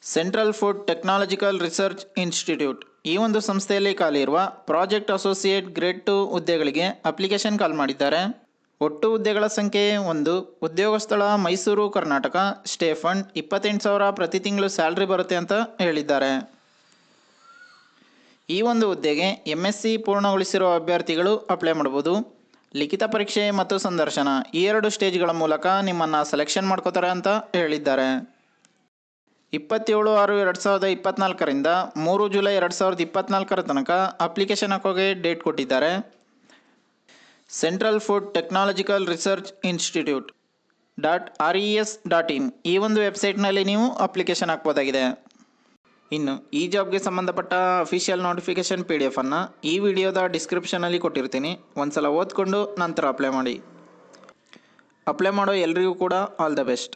Central food technological research institute ಈ ಒಂದು ಸಂಸ್ಥೆಯಲ್ಲಿ ಖಾಲಿ ಇರುವ ಪ್ರಾಜೆಕ್ಟ್ ಅಸೋಸಿಯೇಟ್ ಗ್ರೇಡ್ 2 ಹುದ್ದೆಗಳಿಗೆ ಅಪ್ಲಿಕೇಶನ್ ಕಾಲ್ ಮಾಡಿದ್ದಾರೆ. ಒಟ್ಟು ಹುದ್ದೆಗಳ ಸಂಖ್ಯೆ 1. ಉದ್ಯೋಗ ಸ್ಥಳ ಮೈಸೂರು ಕರ್ನಾಟಕ. ಸ್ಟೇ ಫಂಡ್ 28,000 ಪ್ರತಿ ತಿಂಗಳು ಸ್ಯಾಲ್ರಿ ಬರುತ್ತೆ ಅಂತ ಹೇಳಿದ್ದಾರೆ. ಈ ಒಂದು ಹುದ್ದೆಗೆ MSc ಪೂರ್ಣಗೊಳಿಸಿರುವ ಅಭ್ಯರ್ಥಿಗಳು ಅಪ್ಲೈ ಮಾಡಬಹುದು. ಲಿಖಿತ ಪರೀಕ್ಷೆ ಮತ್ತು ಸಂದರ್ಶನ ಈ 2 ಸ್ಟೇಜ್ಗಳ ಮೂಲಕ ನಿಮ್ಮನ್ನು ಸೆಲೆಕ್ಷನ್ ಮಾಡ್ಕೋತಾರೆ ಅಂತ ಹೇಳಿದ್ದಾರೆ. 27/6/2024 3 ಜುಲೈ 2024 ತನಕ ಅಪ್ಲಿಕೇಶನ್ ಹಾಕೋಗೆ ಡೇಟ್ ಕೊಟ್ಟಿದ್ದಾರೆ. Central food technological research institute .res.in ಈ ಒಂದು ವೆಬ್ಸೈಟ್ನಲ್ಲಿ ನೀವು ಅಪ್ಲಿಕೇಶನ್ ಹಾಕ್ಬೋದಾಗಿದೆ. ಇನ್ನು ಈ ಜಾಬ್ಗೆ ಸಂಬಂಧಪಟ್ಟ ಅಫಿಷಿಯಲ್ ನೋಟಿಫಿಕೇಶನ್ PDF ಅನ್ನು ಈ ವಿಡಿಯೋದ ಡಿಸ್ಕ್ರಿಪ್ಷನಲ್ಲಿ ಕೊಟ್ಟಿರ್ತೀನಿ. ಒಂದ್ಸಲ ಓದ್ಕೊಂಡು ನಂತರ ಅಪ್ಲೈ ಮಾಡಿ. ಅಪ್ಲೈ ಮಾಡೋ ಎಲ್ರಿಗೂ ಕೂಡ ಆಲ್ ದ ಬೆಸ್ಟ್.